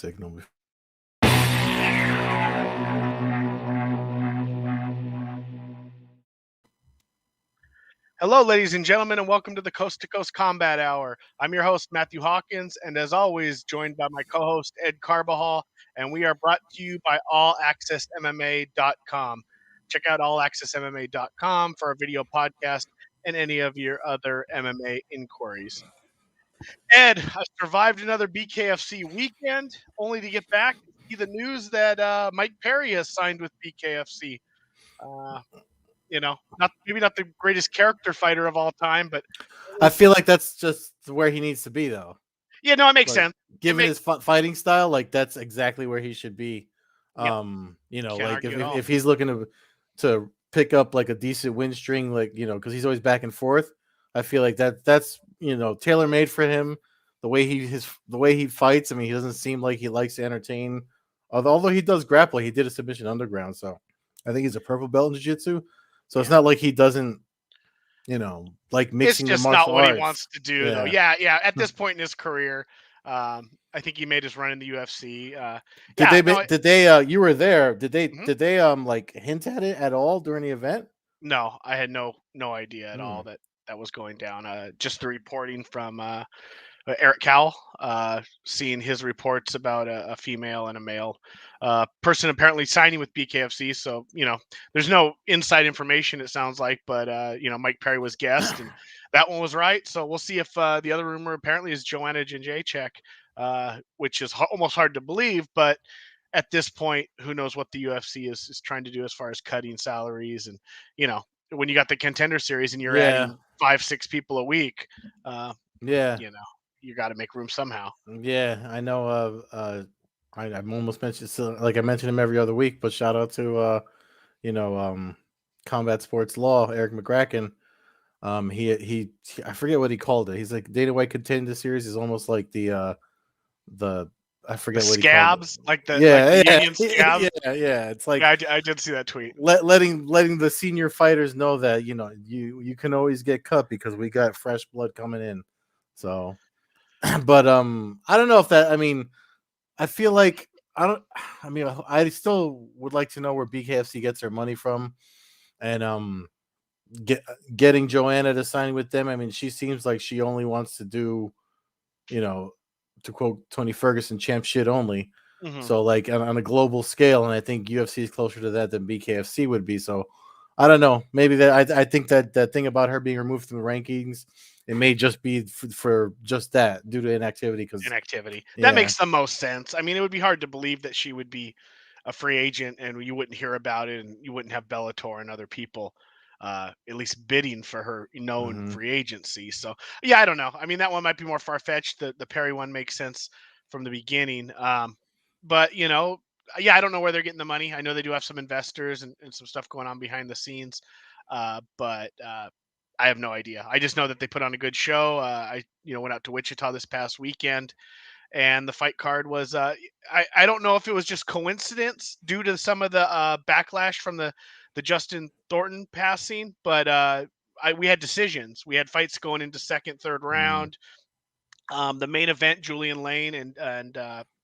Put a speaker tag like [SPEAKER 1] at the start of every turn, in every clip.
[SPEAKER 1] signal.
[SPEAKER 2] Hello, ladies and gentlemen, and welcome to the Coast-to-Coast Combat Hour. I'm your host, Matthew Hawkins, and as always, joined by my co-host, Ed Carbajal, and we are brought to you by allaccessmma.com. Check out allaccessmma.com for our video podcast and any of your other MMA inquiries. Ed, I survived another BKFC weekend, only to get back and see the news that Mike Perry has signed with BKFC. Uh, maybe not the greatest character fighter of all time, but
[SPEAKER 1] I feel like that's just where he needs to be, though.
[SPEAKER 2] yeah, no, it makes
[SPEAKER 1] Like,
[SPEAKER 2] sense.
[SPEAKER 1] given his fighting style, like that's exactly where he should be.
[SPEAKER 2] Yep. Can't
[SPEAKER 1] Like
[SPEAKER 2] argue at all.
[SPEAKER 1] if he's looking to pick up like a decent win string, like because he's always back and forth. I feel like that's tailor made for him. The way he fights. I mean, he doesn't seem like he likes to entertain. Although he does grapple, he did a submission underground, so I think he's a purple belt in jiu-jitsu. So it's not like he doesn't, like
[SPEAKER 2] It's
[SPEAKER 1] mixing the
[SPEAKER 2] just not
[SPEAKER 1] martial
[SPEAKER 2] what he
[SPEAKER 1] arts.
[SPEAKER 2] wants to do, though.
[SPEAKER 1] Yeah.
[SPEAKER 2] Yeah. At this point in his career, I think he made his run in the UFC.
[SPEAKER 1] Did they you were there.
[SPEAKER 2] Mhm.
[SPEAKER 1] Did they like hint at it at all during the event?
[SPEAKER 2] No, I had no idea at all
[SPEAKER 1] Hmm.
[SPEAKER 2] that was going down. Just the reporting from Eric Cowell, seeing his reports about a female and a male person apparently signing with BKFC. So, there's no inside information, it sounds like, but, Mike Perry was guest and that one was right. So we'll see if the other rumor apparently is Joanna Jędrzejczyk, which is almost hard to believe. But at this point, who knows what the UFC is trying to do as far as cutting salaries. And, when you got the Contender Series and you're
[SPEAKER 1] Yeah.
[SPEAKER 2] adding 5-6 people a week,
[SPEAKER 1] Yeah.
[SPEAKER 2] you got to make room somehow.
[SPEAKER 1] Yeah, I know. I'm almost mentioned, so, like I mention him every other week, but shout out to you know, um, Combat Sports Law, Eric McCracken. I forget what he called it. He's like Dana White Contender Series is almost like the I
[SPEAKER 2] The
[SPEAKER 1] forget what he called it.
[SPEAKER 2] scabs, like the
[SPEAKER 1] Yeah,
[SPEAKER 2] union scabs.
[SPEAKER 1] yeah. It's like
[SPEAKER 2] Yeah, I did see that tweet.
[SPEAKER 1] letting the senior fighters know that you can always get cut because we got fresh blood coming in. So, but I don't know if that. I mean, I feel like I don't. I mean, I still would like to know where BKFC gets their money from, and getting Joanna to sign with them. I mean, she seems like she only wants to do, you know, to quote Tony Ferguson, champ shit only.
[SPEAKER 2] Hmm.
[SPEAKER 1] So like on a global scale, and I think UFC is closer to that than BKFC would be. So I don't know. Maybe I think that thing about her being removed from the rankings, it may just be for just that due to inactivity. Because
[SPEAKER 2] Inactivity. That
[SPEAKER 1] yeah,
[SPEAKER 2] makes the most sense. I mean, it would be hard to believe that she would be a free agent and you wouldn't hear about it and you wouldn't have Bellator and other people at least bidding for her known
[SPEAKER 1] hmm
[SPEAKER 2] free agency. So yeah, I don't know. I mean, that one might be more far fetched. The Perry one makes sense from the beginning. But yeah, I don't know where they're getting the money. I know they do have some investors and some stuff going on behind the scenes. But I have no idea. I just know that they put on a good show. I went out to Wichita this past weekend, and the fight card was. I don't know if it was just coincidence due to some of the backlash from the Justin Thornton passing, but we had decisions. We had fights going into second, third
[SPEAKER 1] hmm
[SPEAKER 2] round. The main event, Julian Lane and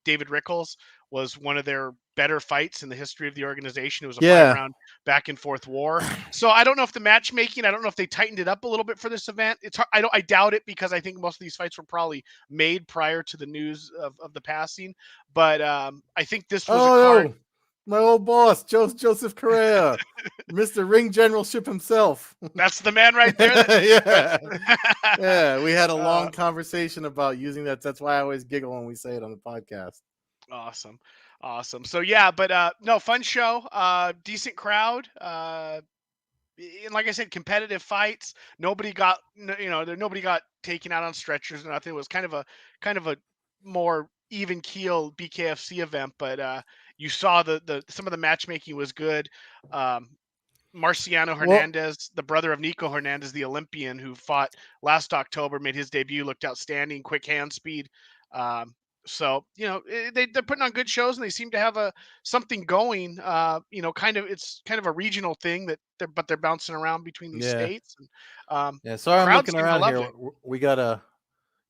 [SPEAKER 2] David Rickles, was one of their better fights in the history of the organization. It was a
[SPEAKER 1] yeah.
[SPEAKER 2] 5-round back and forth war. So I don't know if the matchmaking, I don't know if they tightened it up a little bit for this event. It's hard, I doubt it because I think most of these fights were probably made prior to the news of the passing. But I think this was a card.
[SPEAKER 1] Oh, my old boss, Joseph Correa, Mr. Ring Generalship himself.
[SPEAKER 2] That's the man right there.
[SPEAKER 1] Yeah.
[SPEAKER 2] That's
[SPEAKER 1] Yeah, we had a
[SPEAKER 2] uh,
[SPEAKER 1] long conversation about using that. That's why I always giggle when we say it on the podcast.
[SPEAKER 2] awesome. Awesome. So yeah, but no, fun show. Decent crowd. And like I said, competitive fights. Nobody got nobody got taken out on stretchers or nothing. It was kind of a more even keel BKFC event, but you saw the some of the matchmaking was good. Um, Marciano
[SPEAKER 1] Well,
[SPEAKER 2] Hernandez, the brother of Nico Hernandez, the Olympian who fought last October, made his debut, looked outstanding, quick hand speed. Um, so they're putting on good shows and they seem to have a something going. It's kind of a regional thing that they're bouncing around between these
[SPEAKER 1] yeah,
[SPEAKER 2] states. And
[SPEAKER 1] yeah. Sorry, I'm
[SPEAKER 2] crowd
[SPEAKER 1] looking
[SPEAKER 2] seemed to
[SPEAKER 1] around
[SPEAKER 2] love
[SPEAKER 1] here.
[SPEAKER 2] it.
[SPEAKER 1] We got a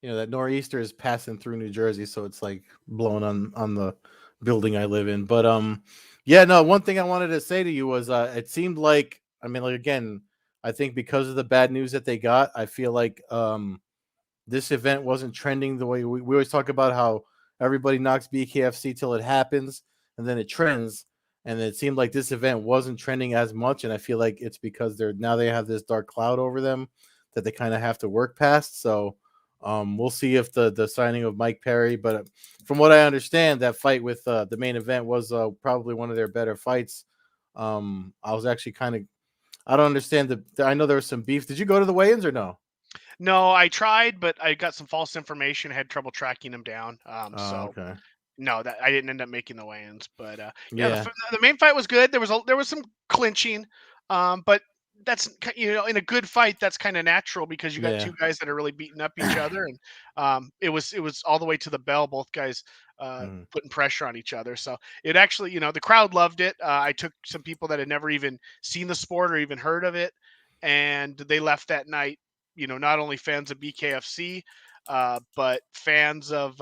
[SPEAKER 1] that nor'easter is passing through New Jersey, so it's like blowing on the building I live in. But yeah, no. One thing I wanted to say to you was, it seemed like, I mean, like again, I think because of the bad news that they got, I feel like this event wasn't trending the way we always talk about how everybody knocks BKFC till it happens and then it trends. And it seemed like this event wasn't trending as much, and I feel like it's because they have this dark cloud over them that they kind of have to work past. So we'll see if the signing of Mike Perry, but from what I understand, that fight with the main event was probably one of their better fights. I was actually kind of, I don't understand I know there was some beef. Did you go to the weigh-ins or no?
[SPEAKER 2] No, I tried, but I got some false information. I had trouble tracking them down.
[SPEAKER 1] Oh,
[SPEAKER 2] So
[SPEAKER 1] okay.
[SPEAKER 2] no, that I didn't end up making the weigh-ins. But yeah,
[SPEAKER 1] Yeah,
[SPEAKER 2] the main fight was good. There was some clinching, but in a good fight that's kind of natural because you got
[SPEAKER 1] yeah.
[SPEAKER 2] two guys that are really beating up each other, and it was all the way to the bell. Both guys
[SPEAKER 1] Mm.
[SPEAKER 2] putting pressure on each other. So it actually, the crowd loved it. I took some people that had never even seen the sport or even heard of it, and they left that night. Not only fans of BKFC, but fans of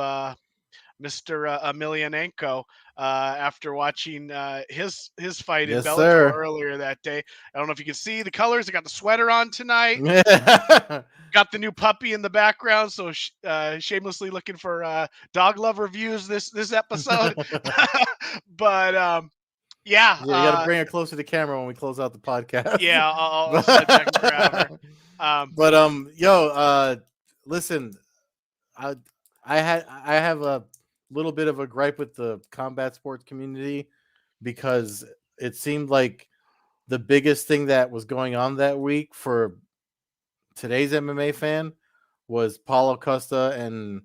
[SPEAKER 2] Mr. Emelianenko after watching his fight in
[SPEAKER 1] Yes,
[SPEAKER 2] Bellator
[SPEAKER 1] sir.
[SPEAKER 2] earlier that day. I don't know if you can see the colors. I got the sweater on tonight.
[SPEAKER 1] Yeah.
[SPEAKER 2] Got the new puppy in the background, so shamelessly looking for dog love reviews this episode. But yeah,
[SPEAKER 1] Yeah, you got to bring it closer to camera when we close out the podcast.
[SPEAKER 2] yeah, I'll subject and grab her.
[SPEAKER 1] but,
[SPEAKER 2] Um,
[SPEAKER 1] yo, listen, I I have a little bit of a gripe with the combat sports community because it seemed like the biggest thing that was going on that week for today's MMA fan was Paulo Costa and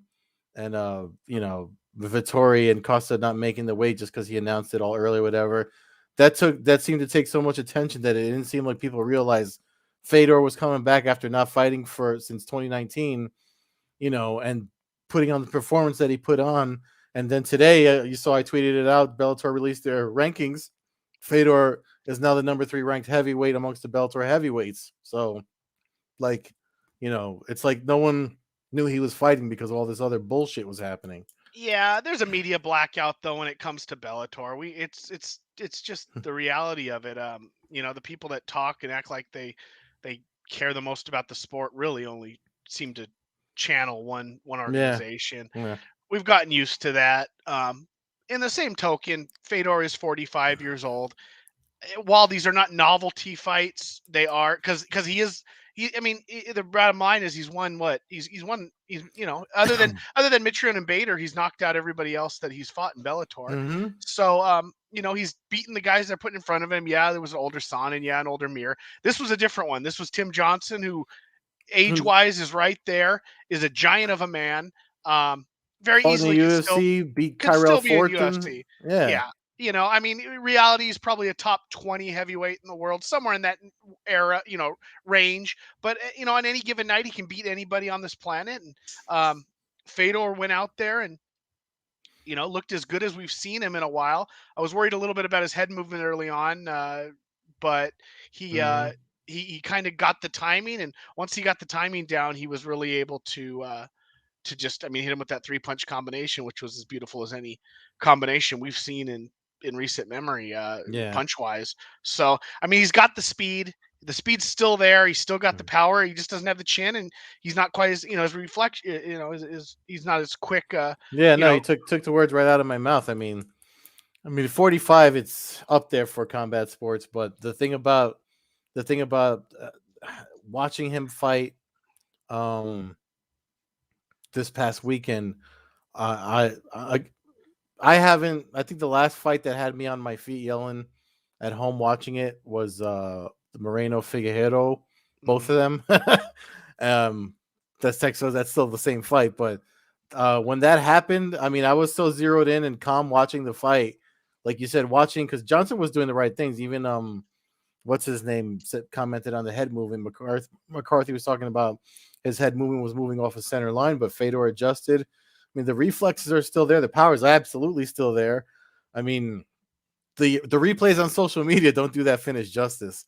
[SPEAKER 1] Vittori and Costa not making the weight just because he announced it all early, whatever. That seemed to take so much attention that it didn't seem like people realized Fedor was coming back after not fighting for since 2019, and putting on the performance that he put on. And then today, you saw I tweeted it out. Bellator released their rankings. Fedor is now the number 3 ranked heavyweight amongst the Bellator heavyweights. So, like, it's like no one knew he was fighting because all this other bullshit was happening.
[SPEAKER 2] Yeah, there's a media blackout though when it comes to Bellator. It's just the reality of it. The people that talk and act like they care the most about the sport really only seem to channel one
[SPEAKER 1] Yeah,
[SPEAKER 2] organization.
[SPEAKER 1] yeah.
[SPEAKER 2] We've gotten used to that. In the same token, Fedor is 45 years old. While these are not novelty fights, they are because he is. I mean, the bottom line is he's won what he's won. He's other than Mitrione and Bader, he's knocked out everybody else that he's fought in Bellator.
[SPEAKER 1] Mm-hmm.
[SPEAKER 2] So he's beaten the guys that are put in front of him. Yeah, there was an older Son and yeah, an older Mir. This was a different one. This was Tim Johnson, who age wise is right there, is a giant of a man. Very
[SPEAKER 1] Fought in the
[SPEAKER 2] easily
[SPEAKER 1] UFC, beat
[SPEAKER 2] could
[SPEAKER 1] Tyrell
[SPEAKER 2] still be in
[SPEAKER 1] Fortin.
[SPEAKER 2] UFC.
[SPEAKER 1] Yeah.
[SPEAKER 2] Yeah. I mean, reality is probably a top 20 heavyweight in the world, somewhere in that era, range. But, on any given night, he can beat anybody on this planet. And Fedor went out there and, looked as good as we've seen him in a while. I was worried a little bit about his head movement early on, but he, uh,
[SPEAKER 1] Mm-hmm.
[SPEAKER 2] he kind of got the timing. And once he got the timing down, he was really able to just, I mean, hit him with that 3-punch combination, which was as beautiful as any combination we've seen in recent memory,
[SPEAKER 1] Yeah.
[SPEAKER 2] punch wise. So, I mean, he's got the speed. The speed's still there. He's still got the power. He just doesn't have the chin, and he's not quite as his reflection. He's not as quick.
[SPEAKER 1] Yeah,
[SPEAKER 2] You
[SPEAKER 1] no,
[SPEAKER 2] know,
[SPEAKER 1] you took the words right out of my mouth. I mean, 45, it's up there for combat sports, but the thing about watching him fight um this past weekend, I I haven't. I think the last fight that had me on my feet yelling at home watching it was the Moreno Figueiredo. Both
[SPEAKER 2] mhm.
[SPEAKER 1] of them. um, that's still the same fight, but when that happened, I mean, I was so zeroed in and calm watching the fight, like you said, watching because Johnson was doing the right things. Even what's his name commented on the head movement. McCarthy was talking about his head movement was moving off a center line, but Fedor adjusted. I mean, the reflexes are still there. The power is absolutely still there. I mean, the replays on social media don't do that finish justice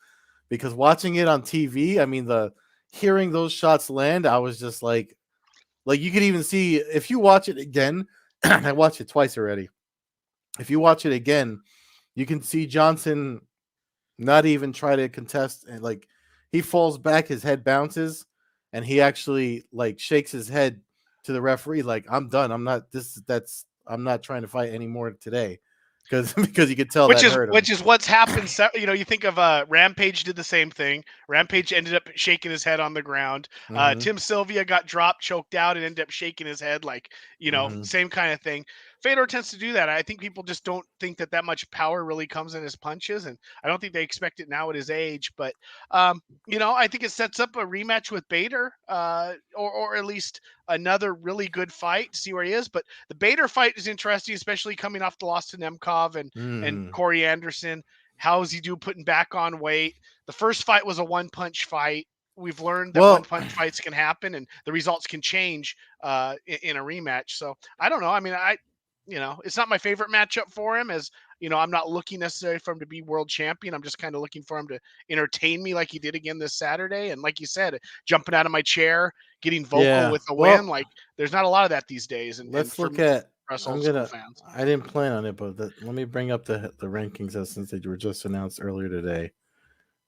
[SPEAKER 1] because watching it on TV, I mean, the hearing those shots land, I was just like, Like you could even see if you watch it again. I watched it twice already. If you watch it again, you can see Johnson not even try to contest, and like he falls back, his head bounces, and he actually like shakes his head to the referee like I'm done. I'm not trying to fight anymore today. Because you could tell
[SPEAKER 2] Which
[SPEAKER 1] that
[SPEAKER 2] is
[SPEAKER 1] hurt him.
[SPEAKER 2] which is what's happened. You think of Rampage did the same thing. Rampage ended up shaking his head on the ground.
[SPEAKER 1] Mm-hmm.
[SPEAKER 2] Tim Sylvia got dropped, choked out, and ended up shaking his head, like
[SPEAKER 1] Mm-hmm.
[SPEAKER 2] same kind of thing. Fedor tends to do that. I think people just don't think that much power really comes in his punches, and I don't think they expect it now at his age. But I think it sets up a rematch with Bader, or at least another really good fight to see where he is. But the Bader fight is interesting, especially coming off the loss to Nemkov and
[SPEAKER 1] Mm.
[SPEAKER 2] Corey Anderson. How does he do putting back on weight? The first fight was a one punch fight. We've learned that one
[SPEAKER 1] Well,
[SPEAKER 2] punch fights can happen and the results can change in a rematch. So I don't know. I mean, it's not my favorite matchup for him. As I'm not looking necessarily for him to be world champion. I'm just kind of looking for him to entertain me like he did again this Saturday. And like you said, jumping out of my chair, getting vocal
[SPEAKER 1] yeah.
[SPEAKER 2] with a win.
[SPEAKER 1] Well,
[SPEAKER 2] Like there's not a lot of that these days. And
[SPEAKER 1] let's
[SPEAKER 2] for
[SPEAKER 1] look at.
[SPEAKER 2] us
[SPEAKER 1] I'm
[SPEAKER 2] old school
[SPEAKER 1] gonna.
[SPEAKER 2] fans.
[SPEAKER 1] I didn't plan on it, but let me bring up the rankings since they were just announced earlier today,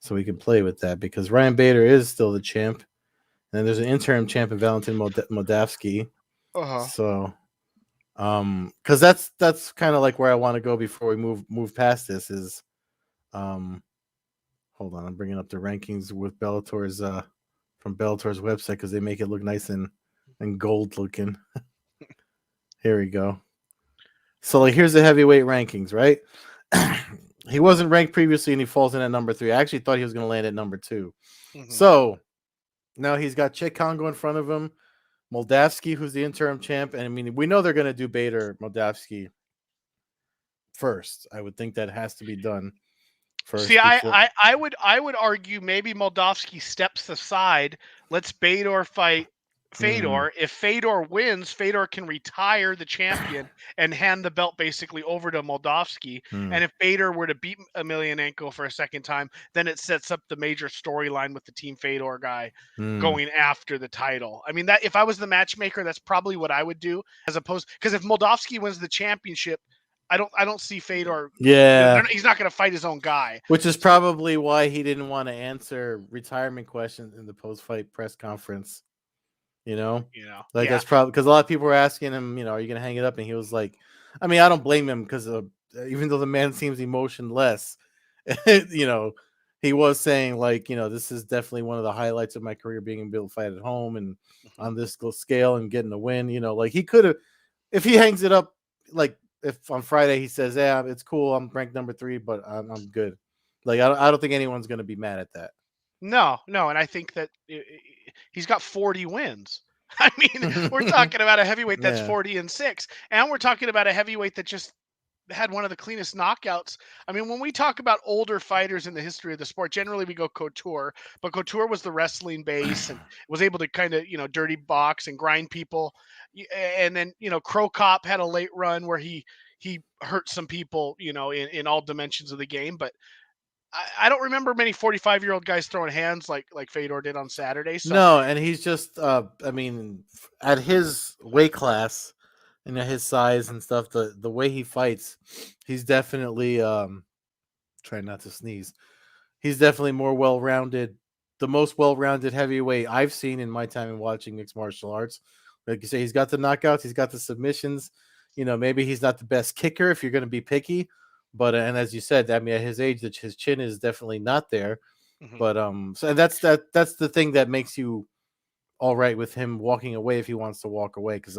[SPEAKER 1] so we can play with that because Ryan Bader is still the champ, and there's an interim champ in Valentin Moldavsky.
[SPEAKER 2] Uh-huh.
[SPEAKER 1] So, because that's kind of like where I want to go before we move past this is, um, hold on, I'm bringing up the rankings with Bellator's from Bellator's website because they make it look nice and gold looking. Here we go. So like here's the heavyweight rankings, right? He wasn't ranked previously and he falls in at number 3. I actually thought he was going to land at number 2.
[SPEAKER 2] Mm-hmm.
[SPEAKER 1] So now he's got Cheick Kongo in front of him, Moldavsky, who's the interim champ, and I mean we know they're going to do Bader Moldavsky first. I would think that has to be done
[SPEAKER 2] See,
[SPEAKER 1] first before.
[SPEAKER 2] I would argue maybe Moldavsky steps aside, lets Fedor fight
[SPEAKER 1] Hmm.
[SPEAKER 2] Fedor. If Fedor wins, Fedor can retire the champion and hand the belt basically over to Moldavsky.
[SPEAKER 1] Hmm.
[SPEAKER 2] And if Fedor were to beat Emelianenko for a second time, then it sets up the major storyline with the Team Fedor guy
[SPEAKER 1] Hmm.
[SPEAKER 2] going after the title. I mean, that if I was the matchmaker, that's probably what I would do, as opposed because if Moldavsky wins the championship, I don't see Fedor.
[SPEAKER 1] Yeah,
[SPEAKER 2] He's not going to fight his own guy.
[SPEAKER 1] which is
[SPEAKER 2] So
[SPEAKER 1] probably why he didn't want to answer retirement questions in the post-fight press conference. You know, like
[SPEAKER 2] yeah.
[SPEAKER 1] that's probably because a lot of people were asking him, are you gonna hang it up? And he was like, I mean, I don't blame him because even though the man seems emotionless, you know, he was saying like, this is definitely one of the highlights of my career being able to fight at home and
[SPEAKER 2] Mhm.
[SPEAKER 1] on this scale and getting a win. Like he could have, if he hangs it up, like if on Friday he says, yeah, it's cool, I'm ranked number 3, but I'm good. Like I don't think anyone's gonna be mad at that.
[SPEAKER 2] No, no, and I think that he's got 40 wins. I mean, we're talking about a heavyweight that's
[SPEAKER 1] Yeah.
[SPEAKER 2] 40-6, and we're talking about a heavyweight that just had one of the cleanest knockouts. I mean, when we talk about older fighters in the history of the sport, generally we go Couture, but Couture was the wrestling base and was able to kind of, dirty box and grind people. And then, Crow Cop had a late run where he hurt some people, in all dimensions of the game, but I don't remember many 45-year-old guys throwing hands like Fedor did on Saturday. So
[SPEAKER 1] No, and he's just I mean at his weight class and at his size and stuff, the way he fights, he's definitely trying not to sneeze. He's definitely more well-rounded, the most well-rounded heavyweight I've seen in my time in watching mixed martial arts. Like you say, he's got the knockouts, he's got the submissions. Maybe he's not the best kicker if you're going to be picky, but and as you said, I mean at his age, his chin is definitely not there.
[SPEAKER 2] mhm.
[SPEAKER 1] But so that's the thing that makes you all right with him walking away if he wants to walk away. Because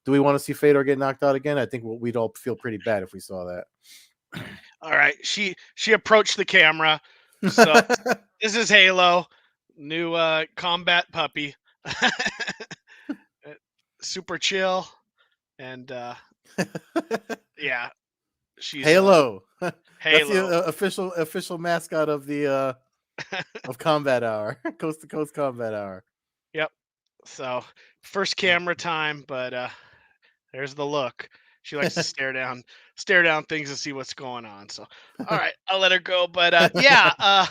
[SPEAKER 1] do we want to see Fedor get knocked out again? I think we'd all feel pretty bad if we saw
[SPEAKER 2] All right, she approached the camera. So
[SPEAKER 1] that.
[SPEAKER 2] this is Halo, new combat puppy, super chill, and yeah, she's
[SPEAKER 1] Halo. That's the
[SPEAKER 2] Halo.
[SPEAKER 1] official mascot of the of Combat Hour, Coast to Coast Combat Hour.
[SPEAKER 2] Yep. So first camera time, but there's the look. She likes to stare down things and see what's going on. So all right, I'll let her go. But yeah,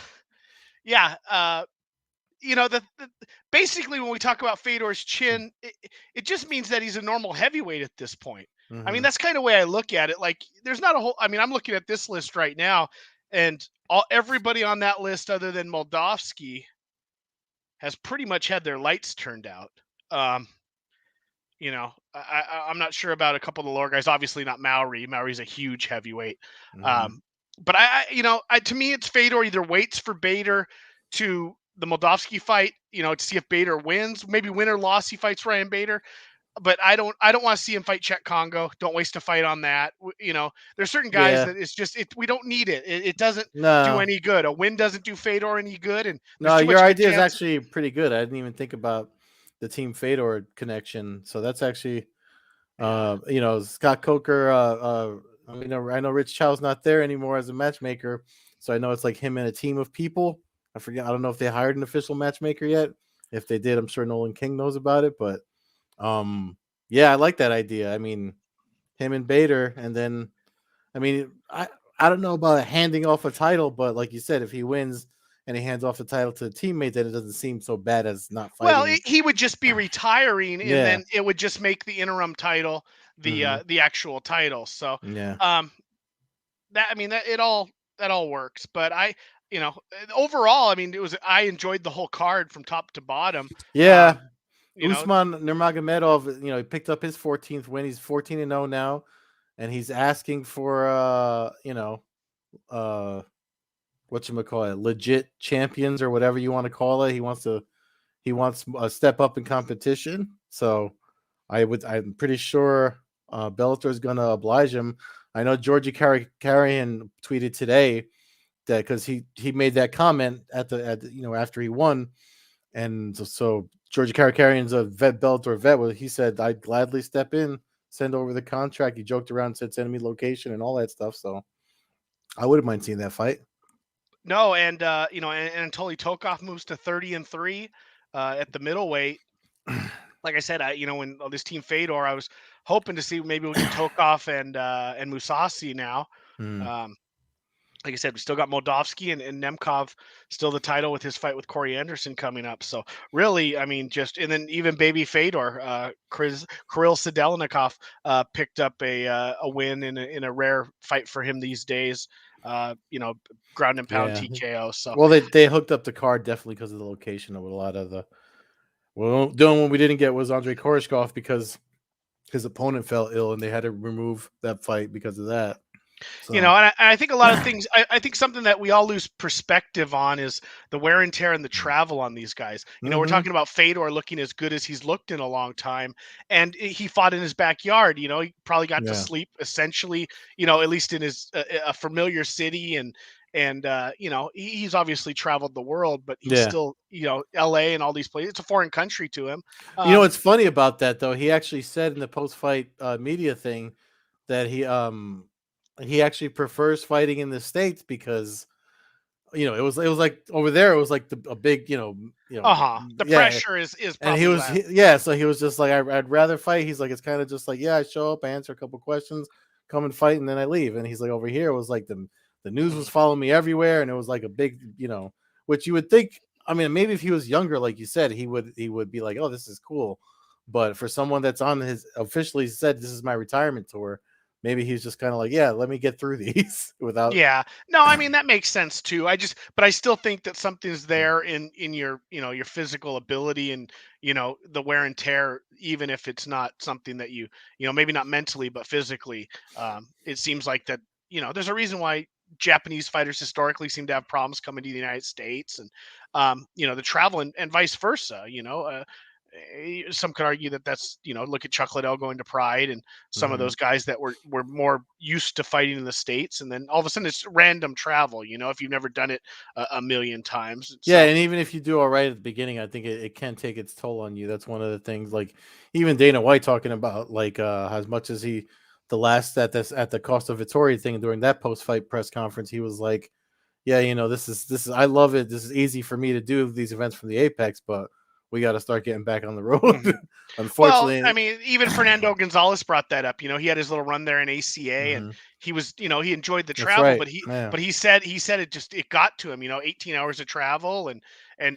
[SPEAKER 2] basically when we talk about Fedor's chin, it just means that he's a normal heavyweight at this point. I mean,
[SPEAKER 1] Mm-hmm.
[SPEAKER 2] that's kind of the way I look at it. Like, there's not a whole. I mean, I'm looking at this list right now, and everybody on that list other than Moldavsky has pretty much had their lights turned out. Um, I'm not sure about a couple of the lower guys. Obviously, not Maori. Maori's a huge heavyweight.
[SPEAKER 1] Mm-hmm.
[SPEAKER 2] But to me, it's Fedor either waits for Bader to the Moldavsky fight, to see if Bader wins. Maybe win or loss, he fights Ryan Bader. But I don't want to see him fight Czech Congo. Don't waste a fight on that. There's certain guys
[SPEAKER 1] Yeah.
[SPEAKER 2] that it's just we don't need it. It doesn't do
[SPEAKER 1] No.
[SPEAKER 2] any good. A win doesn't do Fedor any good, and there's
[SPEAKER 1] No,
[SPEAKER 2] too
[SPEAKER 1] your
[SPEAKER 2] much of a
[SPEAKER 1] idea is
[SPEAKER 2] chance.
[SPEAKER 1] actually pretty good. I didn't even think about the Team Fedor connection. So that's actually,
[SPEAKER 2] Yeah.
[SPEAKER 1] Scott Coker. I know Rich Chow's not there anymore as a matchmaker, so I know it's like him and a team of people. I forget. I don't know if they hired an official matchmaker yet. If they did, I'm sure Nolan King knows about it. But yeah, I like that idea. I mean, him and Bader, and then I mean, I don't know about handing off a title, but like you said, if he wins and he hands off the title to a teammate, then it doesn't seem so bad as not
[SPEAKER 2] Well,
[SPEAKER 1] fighting.
[SPEAKER 2] he would just be retiring, and
[SPEAKER 1] Yeah.
[SPEAKER 2] then it would just make the interim title
[SPEAKER 1] Hmm.
[SPEAKER 2] the actual title. So,
[SPEAKER 1] Yeah.
[SPEAKER 2] um, that all works. But overall, I mean, I enjoyed the whole card from top to bottom.
[SPEAKER 1] Yeah.
[SPEAKER 2] Um, you know,
[SPEAKER 1] Usman Nurmagomedov, he picked up his 14th win. He's 14-0 now, and he's asking for uh whatchamacallit, legit champions or whatever you want to call it. He wants a step up in competition. So I'm pretty sure Bellator is going to oblige him. I know Georgie Carrion tweeted today that because he made that comment after he won, and so Georgie Carrion's a Bellator vet. Well, he said I'd gladly step in, send over the contract. He joked around, and said send me location and all that stuff. So I wouldn't mind seeing that fight.
[SPEAKER 2] no, and Anatoly Tokov moves to 30-3 at the middleweight. Like I said, when this team Fedor, I was hoping to see maybe we'll get Tokov and Musasi now.
[SPEAKER 1] Mm,
[SPEAKER 2] Um, like I said, we still got Moldavsky and Nemkov still the title with his fight with Corey Anderson coming up. So really, I mean, and then even baby Fedor, Kirill Sedelnikov picked up a win in a rare fight for him these days. Ground and pound
[SPEAKER 1] yeah.
[SPEAKER 2] TKO. So
[SPEAKER 1] Well, they hooked up the card definitely because of the location of a lot of the. Well, the only one we didn't get was Andrei Koreshkov because his opponent fell ill and they had to remove that fight because of that. So
[SPEAKER 2] and I think a lot of things. I think something that we all lose perspective on is the wear and tear and the travel on these guys. We're
[SPEAKER 1] mm-hmm.
[SPEAKER 2] talking about Fedor looking as good as he's looked in a long time, and he fought in his backyard. He probably got to
[SPEAKER 1] Yeah.
[SPEAKER 2] sleep essentially. At least in his a familiar city, and he's obviously traveled the world, but he's
[SPEAKER 1] Yeah.
[SPEAKER 2] still L.A. and all these places. It's a foreign country to him.
[SPEAKER 1] What's funny about that though? He actually said in the post-fight media thing that he actually prefers fighting in the States because it was like over there it was like a big
[SPEAKER 2] The
[SPEAKER 1] yeah.
[SPEAKER 2] pressure is
[SPEAKER 1] And
[SPEAKER 2] probably less.
[SPEAKER 1] so he was just like, I'd rather fight. He's like, it's kind of just like, yeah, I show up, I answer a couple questions, come and fight, and then I leave. And he's like, over here, it was like the news was following me everywhere, and it was like a big, which you would think. I mean, maybe if he was younger, like you said, he would be like, oh, this is cool. But for someone that's on his officially said this is my retirement tour, maybe he's just kind of like, yeah, let me get through these without.
[SPEAKER 2] Yeah. No, I mean that makes sense too. But I still think that something's there in your, your physical ability and, the wear and tear, even if it's not something that maybe not mentally, but physically. It seems like that, there's a reason why Japanese fighters historically seem to have problems coming to the United States and, the travel and vice versa, some could argue that that's look at Chuck Liddell going to Pride and some of
[SPEAKER 1] Mhm.
[SPEAKER 2] those guys that were more used to fighting in the States, and then all of a sudden it's random travel. If you've never done it a million times,
[SPEAKER 1] Yeah,
[SPEAKER 2] so
[SPEAKER 1] and even if you do all right at the beginning, I think it can take its toll on you. That's one of the things. Like even Dana White talking about like as much as the last at the Costa Vittoria thing during that post fight press conference, he was like, yeah, this is I love it. This is easy for me to do these events from the Apex, but we got to start getting back on the road.
[SPEAKER 2] Mhm. Well, I
[SPEAKER 1] Unfortunately.
[SPEAKER 2] mean, even Fernando Gonzalez brought that up. He had his little run there in ACA, and
[SPEAKER 1] Mhm.
[SPEAKER 2] he was, he enjoyed the
[SPEAKER 1] That's
[SPEAKER 2] travel,
[SPEAKER 1] right.
[SPEAKER 2] but he
[SPEAKER 1] Yeah.
[SPEAKER 2] but he said it got to him. 18 hours of travel and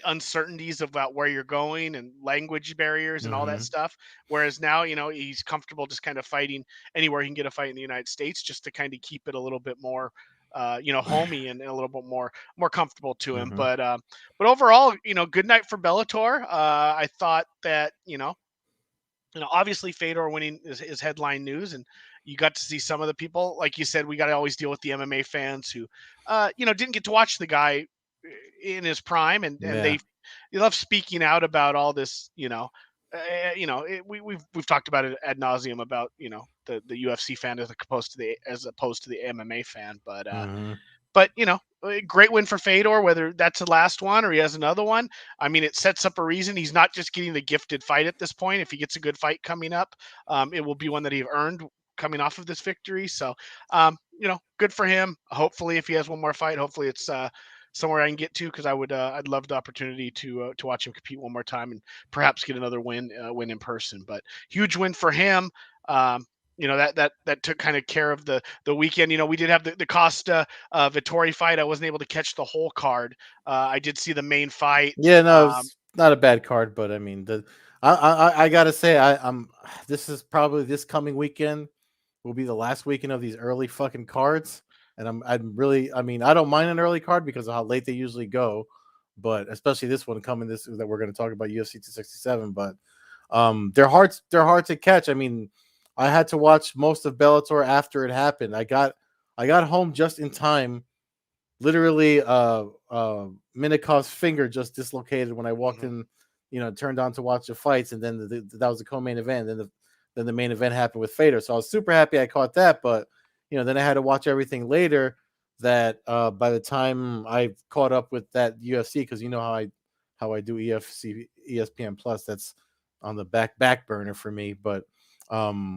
[SPEAKER 2] uncertainties about where you're going and language barriers and all that
[SPEAKER 1] Mhm.
[SPEAKER 2] stuff. Whereas now, he's comfortable just kind of fighting anywhere he can get a fight in the United States, just to kind of keep it a little bit more, homey and a little bit more comfortable to him.
[SPEAKER 1] Mhm.
[SPEAKER 2] But overall, good night for Bellator. I thought that, obviously Fedor winning is headline news, and you got to see some of the people, like you said, we got to always deal with the MMA fans who, didn't get to watch the guy in his prime, and
[SPEAKER 1] Yeah.
[SPEAKER 2] they love speaking out about all this, we've talked about it ad nauseum about, the UFC fan as opposed to the MMA fan,
[SPEAKER 1] Mhm.
[SPEAKER 2] but a great win for Fedor, whether that's the last one or he has another one. I mean, it sets up a reason. He's not just getting the gifted fight at this point. If he gets a good fight coming up, it will be one that he earned coming off of this victory. So, good for him. Hopefully, if he has one more fight, hopefully it's somewhere I can get to, because I'd love the opportunity to watch him compete one more time and perhaps get another win in person. But huge win for him. That took kind of care of the weekend. We did have the Costa Vittori fight. I wasn't able to catch the whole card. I did see the main fight.
[SPEAKER 1] Yeah, no, it's not a bad card, but I mean, I gotta say, I'm. This is probably this coming weekend will be the last weekend of these early fucking cards, and I'm really. I mean, I don't mind an early card because of how late they usually go, but especially this one coming this that we're going to talk about UFC 267. But they're hard to catch. I mean, I had to watch most of Bellator after it happened. I got home just in time. Literally, Minikov's finger just dislocated when I walked
[SPEAKER 2] Mhm.
[SPEAKER 1] in, turned on to watch the fights, and then that was the co-main event. Then the main event happened with Fader, so I was super happy I caught that. But then I had to watch everything later. That by the time I caught up with that UFC, because you know how I do EFC ESPN Plus, that's on the back burner for me. But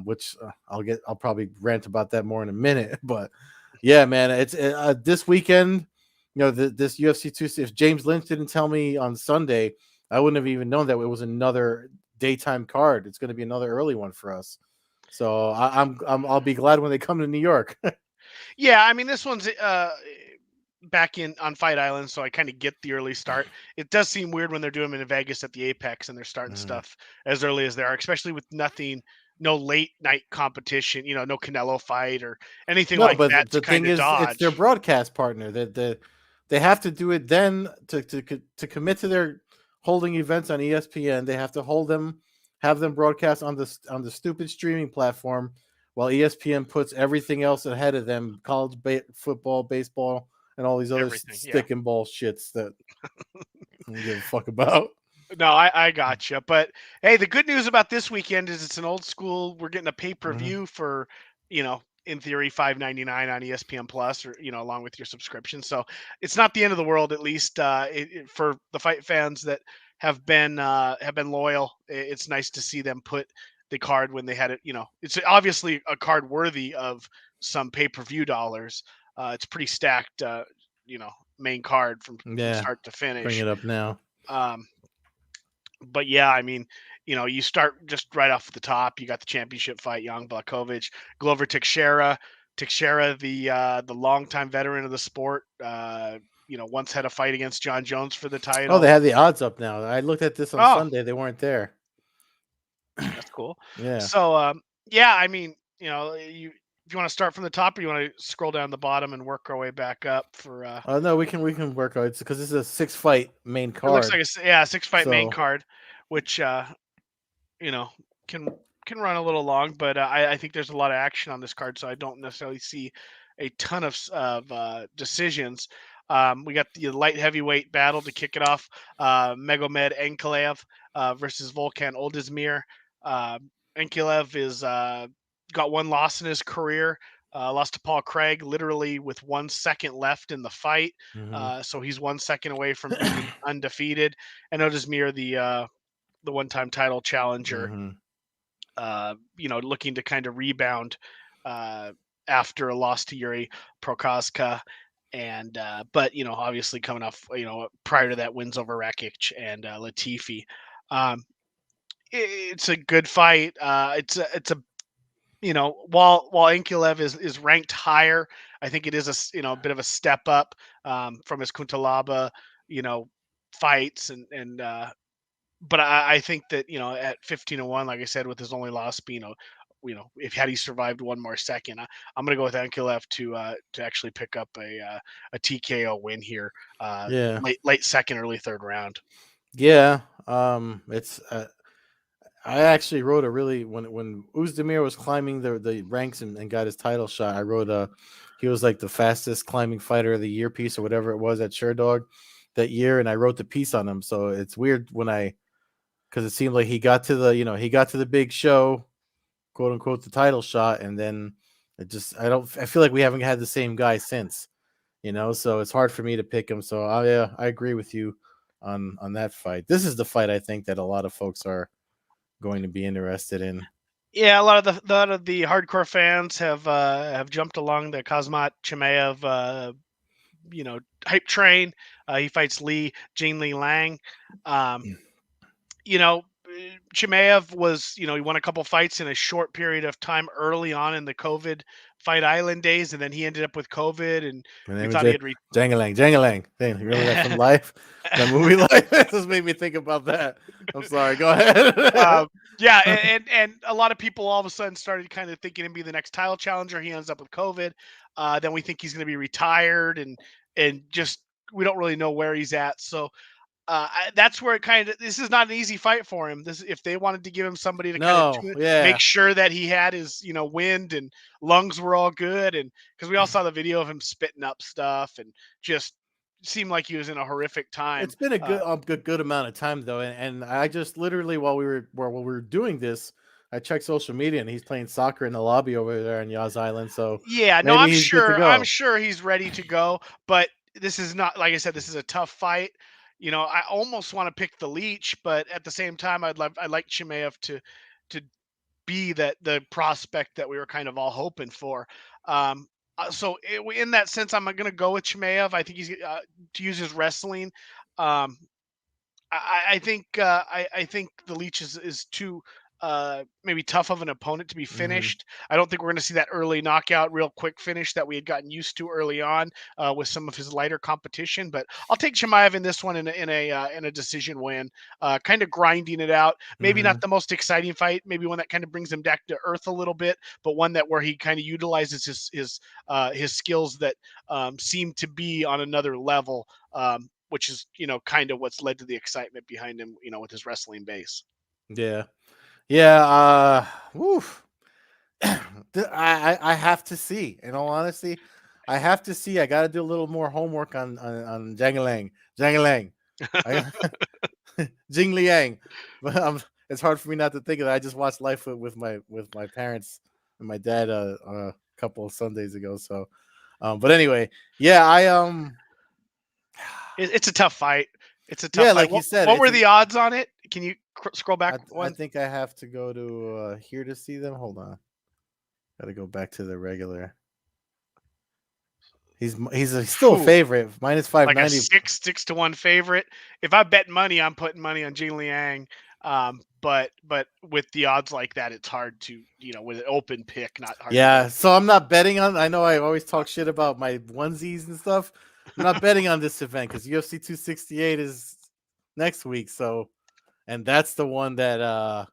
[SPEAKER 1] which I'll probably rant about that more in a minute. But yeah, man, it's this weekend. This UFC two. If James Lynch didn't tell me on Sunday, I wouldn't have even known that it was another daytime card. It's going to be another early one for us. So I'll be glad when they come to New York.
[SPEAKER 2] Yeah, I mean, this one's back in on Fight Island, so I kind of get the early start. It does seem weird when they're doing them in Vegas at the Apex and they're starting
[SPEAKER 1] Mhm.
[SPEAKER 2] stuff as early as they are, especially with no late night competition, no Canelo fight or anything
[SPEAKER 1] No,
[SPEAKER 2] like
[SPEAKER 1] but
[SPEAKER 2] that to
[SPEAKER 1] the
[SPEAKER 2] kind
[SPEAKER 1] thing
[SPEAKER 2] of
[SPEAKER 1] is, it's their
[SPEAKER 2] dodge.
[SPEAKER 1] broadcast partner. They have to do it then to commit to their holding events on ESPN. They have to have them broadcast on the stupid streaming platform, while ESPN puts everything else ahead of them: football, baseball, and all these other
[SPEAKER 2] Everything, yeah.
[SPEAKER 1] stick and ball shits that I don't give a fuck about.
[SPEAKER 2] No, I gotcha. But hey, the good news about this weekend is it's an old school. We're getting a pay per
[SPEAKER 1] Mhm.
[SPEAKER 2] view for, in theory, $5.99 on ESPN Plus, or along with your subscription. So it's not the end of the world, at least for the fight fans that have been loyal. It's nice to see them put the card when they had it. It's obviously a card worthy of some pay per view dollars. It's pretty stacked. Main card from
[SPEAKER 1] Yeah,
[SPEAKER 2] start to
[SPEAKER 1] bring
[SPEAKER 2] finish.
[SPEAKER 1] it up now.
[SPEAKER 2] Um, but yeah, I mean, you start just right off the top. You got the championship fight, Young Blakovic, Glover Teixeira. Teixeira, the longtime veteran of the sport, once had a fight against John Jones for the
[SPEAKER 1] Oh, they
[SPEAKER 2] title.
[SPEAKER 1] have the odds up now. I looked at this on
[SPEAKER 2] Oh,
[SPEAKER 1] Sunday. They weren't there.
[SPEAKER 2] that's cool.
[SPEAKER 1] Yeah.
[SPEAKER 2] So, yeah, I mean, if you want to start from the top, or you want to scroll down the bottom and work our way back up for
[SPEAKER 1] Oh no, we can work out. It's because this is a 6 fight main
[SPEAKER 2] it looks
[SPEAKER 1] card.
[SPEAKER 2] like a six fight main
[SPEAKER 1] So
[SPEAKER 2] card, which you know, can run a little long, but I think there's a lot of action on this card, so I don't necessarily see a ton of decisions. We got the light heavyweight battle to kick it off. Megomed Ankalaev versus Volkan Oldesmir. Ankalaev is got one loss in his career. Lost to Paul Craig literally with 1 second left in the fight.
[SPEAKER 1] mhm.
[SPEAKER 2] So he's 1 second away from being undefeated. And Oldesmir, the one-time title challenger,
[SPEAKER 1] Mhm.
[SPEAKER 2] looking to kind of rebound uh, after a loss to Yuri Prokaska. And but obviously coming off prior to that wins over Rakic and Latifi. Um, it's a good fight. It's a while Ankilev is ranked higher, I think it is a bit of a step up from his Kuntalaba you know fights and but I think that at 15-1, like I said, with his only loss being if had he survived one more second, I'm gonna go with Ankilev to actually pick up a TKO win here,
[SPEAKER 1] Yeah,
[SPEAKER 2] late second, early third round.
[SPEAKER 1] yeah. It's I actually wrote a really when Uzdemir was climbing the ranks and got his title shot. I wrote he was like the fastest climbing fighter of the year piece or whatever it was at Sherdog that year, and I wrote the piece on him. So it's weird when I because it seemed like he got to he got to the big show, quote unquote, the title shot, and then I feel like we haven't had the same guy since, so it's hard for me to pick him. So yeah, I agree with you on that fight. This is the fight I think that a lot of folks are going to be interested in.
[SPEAKER 2] Yeah, a lot of the hardcore fans have jumped along the Kazmat Chimaev hype train. He fights Jin Lee Lang. Um, you know, Chimaev was, he won a couple fights in a short period of time early on in the COVID Fight Island days, and then he ended up with COVID, and
[SPEAKER 1] My
[SPEAKER 2] we
[SPEAKER 1] name is
[SPEAKER 2] thought he had
[SPEAKER 1] Jangalang. Jangalang. Dang, you remember that from Life? That movie Life? That just made me think about that. I'm sorry. Go ahead.
[SPEAKER 2] um, yeah, and a lot of people all of a sudden started kind of thinking him be the next title challenger. He ends up with COVID. Then we think he's going to be retired, and just we don't really know where he's at. So that's where it kind of this is not an easy fight for him. This if they wanted to give him somebody to kind of
[SPEAKER 1] No.
[SPEAKER 2] make
[SPEAKER 1] Yeah.
[SPEAKER 2] sure that he had his wind and lungs were all good, and because we all saw the video of him spitting up stuff and just seemed like he was in a horrific time.
[SPEAKER 1] It's been a good amount of time though, and I just literally while we were doing this, I checked social media and he's playing soccer in the lobby over there on Yaz Island. So
[SPEAKER 2] Yeah, no,
[SPEAKER 1] maybe he's good to
[SPEAKER 2] I'm
[SPEAKER 1] go.
[SPEAKER 2] sure he's ready to go, but this is not like I said, this is a tough fight. I almost want to pick the leech, but at the same time, I'd like Chimaev to be that the prospect that we were kind of all hoping for. In that sense, I'm going to go with Chimaev. I think he's to use his wrestling. Um, I think I think the leech is too maybe tough of an opponent to be
[SPEAKER 1] Hmm.
[SPEAKER 2] finished. I don't think we're going to see that early knockout, real quick finish that we had gotten used to early on with some of his lighter competition. But I'll take Chimaev in this one in a decision win, kind of grinding it out. Maybe not
[SPEAKER 1] Hmm.
[SPEAKER 2] the most exciting fight, maybe one that kind of brings him back to earth a little bit, but one that where he kind of utilizes his skills that seem to be on another level. Which is kind of what's led to the excitement behind him, with his wrestling base.
[SPEAKER 1] Yeah. Yeah. Woof. I have to see. In all honesty, I have to see. I got to do a little more homework on Jangalang. Jangalang. I Jing Liang. But it's hard for me not to think of that. I just watched Life with my parents and my dad a couple of Sundays ago. So, but anyway, yeah,
[SPEAKER 2] It's a tough fight. It's a tough
[SPEAKER 1] yeah,
[SPEAKER 2] fight.
[SPEAKER 1] like you said,
[SPEAKER 2] What were the odds on it? Can you scroll back
[SPEAKER 1] I
[SPEAKER 2] one?
[SPEAKER 1] think I have to go to here to see them. Hold on, got to go back to the regular. He's still a
[SPEAKER 2] Whew,
[SPEAKER 1] favorite, minus five
[SPEAKER 2] like a
[SPEAKER 1] ninety.
[SPEAKER 2] 6-1 favorite. If I bet money, I'm putting money on Jing Liang. But with the odds like that, it's hard to with an open pick, not hard to get.
[SPEAKER 1] Yeah, so I'm not betting on. I know I always talk shit about my onesies and stuff. I'm not betting on this event because UFC 268 is next week. So, and that's the one that
[SPEAKER 2] That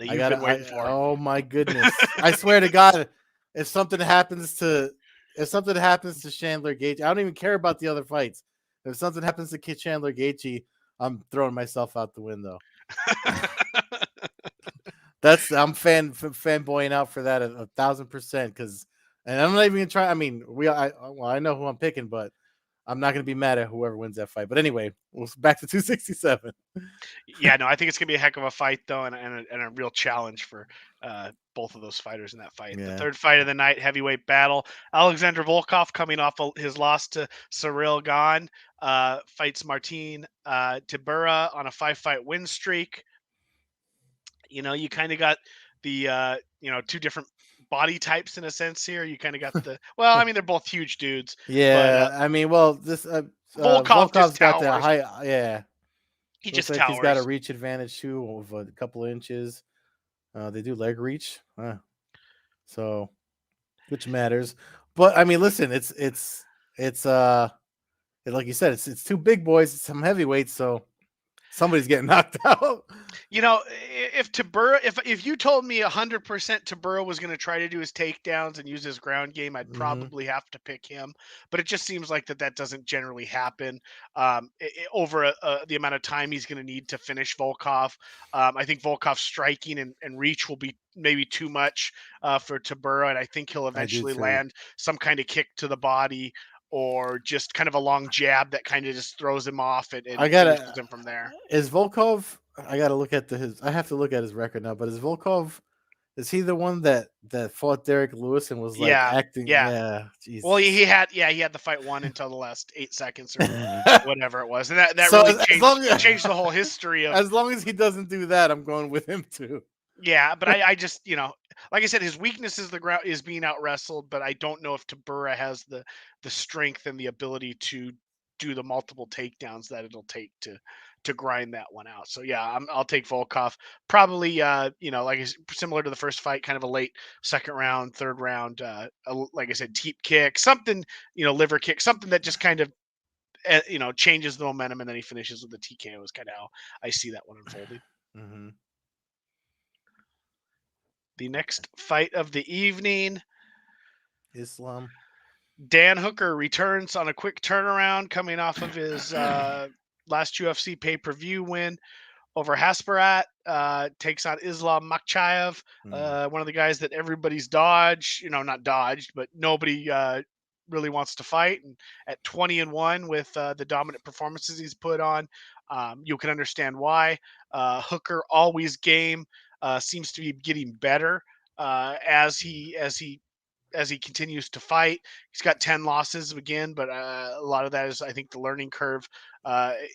[SPEAKER 1] I
[SPEAKER 2] you've
[SPEAKER 1] gotta.
[SPEAKER 2] been waiting for.
[SPEAKER 1] Oh my goodness! I swear to God, if something happens to if something happens to Chandler Gage, I don't even care about the other fights. If something happens to Chandler Gaethje, I'm throwing myself out the window. I'm fanboying out for that 1,000% because, and I'm not even gonna try. I mean, I know who I'm picking, but I'm not gonna be mad at whoever wins that fight. But anyway, we'll back to 267.
[SPEAKER 2] Yeah, no, I think it's gonna be a heck of a fight though, and a real challenge for both of those fighters in that fight. The
[SPEAKER 1] Yeah,
[SPEAKER 2] third fight of the night, heavyweight battle. Alexander Volkov, coming off his loss to Cyril Gane, fights Martin Tibura on a 5-fight win streak. You kind of got the two different body types in a sense here. You kind of got well, I mean they're both huge dudes, but
[SPEAKER 1] yeah. I mean, well, this
[SPEAKER 2] Volkov just
[SPEAKER 1] Volkov's got the
[SPEAKER 2] towers.
[SPEAKER 1] high. Yeah,
[SPEAKER 2] He
[SPEAKER 1] Looks
[SPEAKER 2] just
[SPEAKER 1] like he's got a
[SPEAKER 2] towers.
[SPEAKER 1] reach advantage too of a couple of inches. They do leg reach, so which matters. But I mean, listen, it's like you said, it's two big boys, some heavyweights, so somebody's getting knocked out.
[SPEAKER 2] You know, if Tabura, if you told me 100% Tabura was going to try to do his takedowns and use his ground game, I'd
[SPEAKER 1] Hmm.
[SPEAKER 2] probably have to pick him. But it just seems like that doesn't generally happen over the amount of time he's going to need to finish Volkov. I think Volkov's striking and reach will be maybe too much for Tabura, and I think he'll
[SPEAKER 1] I do
[SPEAKER 2] eventually
[SPEAKER 1] too.
[SPEAKER 2] land some kind of kick to the body or just kind of a long jab that kind of just throws him off and
[SPEAKER 1] I
[SPEAKER 2] finishes
[SPEAKER 1] gotta
[SPEAKER 2] him from there.
[SPEAKER 1] is Volkov. I gotta look at his. I have to look at his record now. But is Volkov? Is he the one that fought Derek Lewis and was like
[SPEAKER 2] Yeah,
[SPEAKER 1] acting?
[SPEAKER 2] yeah.
[SPEAKER 1] Yeah,
[SPEAKER 2] Well,
[SPEAKER 1] Jesus.
[SPEAKER 2] he had the fight won until the last 8 seconds or whatever it was, and that
[SPEAKER 1] So
[SPEAKER 2] really
[SPEAKER 1] as long
[SPEAKER 2] changed the whole history of.
[SPEAKER 1] as long as he doesn't do that, I'm going with him too.
[SPEAKER 2] Yeah, but I just like I said, his weakness is the ground is being out wrestled, but I don't know if Tabura has the strength and the ability to do the multiple takedowns that it'll take to grind that one out. So yeah, I'll take Volkov. Probably like similar to the first fight, kind of a late second round, third round, like I said, teep kick, something liver kick, something that just kind of changes the momentum, and then he finishes with the TKO. Is kind of how I see that one unfolding.
[SPEAKER 1] Hmm.
[SPEAKER 2] The next fight of the evening,
[SPEAKER 1] Islam.
[SPEAKER 2] Dan Hooker returns on a quick turnaround coming off of his last UFC pay-per-view win over Hasparat. Takes on Islam Makhachev,
[SPEAKER 1] Mm.
[SPEAKER 2] one of the guys that everybody's dodged, not dodged, but nobody really wants to fight. And at 20-1 with the dominant performances he's put on, you can understand why. Hooker always game, seems to be getting better as he continues to fight. He's got 10 losses again, but a lot of that is, I think, the learning curve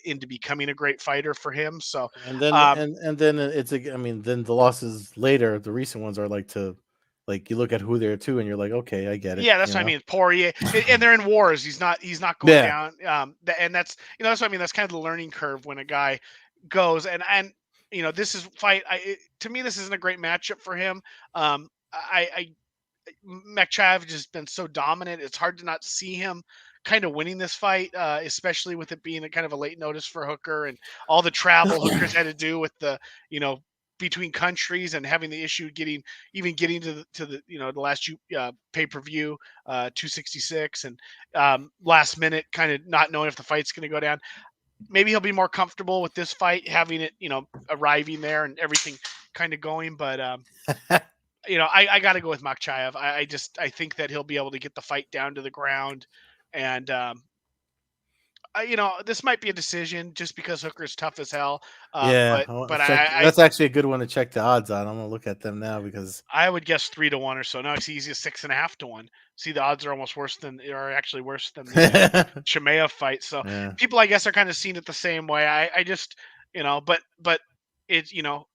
[SPEAKER 2] into becoming a great fighter for him. So,
[SPEAKER 1] And then
[SPEAKER 2] um,
[SPEAKER 1] and then I mean, then the losses later, the recent ones are like you look at who they're to, and you're like, okay, I get it,
[SPEAKER 2] yeah, that's what I mean. Poirier, and they're in wars. He's not going
[SPEAKER 1] Yeah.
[SPEAKER 2] down. And that's what I mean. That's kind of the learning curve when a guy goes and this is fight. To me, this isn't a great matchup for him. I Mekhachev has been so dominant. It's hard to not see him kind of winning this fight, especially with it being a kind of a late notice for Hooker and all the travel Hooker's had to do with the, you know, between countries and having the issue getting to the last pay per view 266 and last minute kind of not knowing if the fight's going to go down. Maybe he'll be more comfortable with this fight having it arriving there and everything kind of going, but I got to go with Makhachev. I think that he'll be able to get the fight down to the ground, and this might be a decision just because Hooker's tough as hell.
[SPEAKER 1] Yeah,
[SPEAKER 2] But
[SPEAKER 1] that's actually a good one to check the odds on. I'm gonna look at them now because
[SPEAKER 2] I would guess 3-1 or so. No, it's easy 6.5-1. See, the odds are almost worse than are actually worse than the Chimaev fight. So
[SPEAKER 1] yeah,
[SPEAKER 2] people, I guess, are kind of seeing it the same way. I just but it's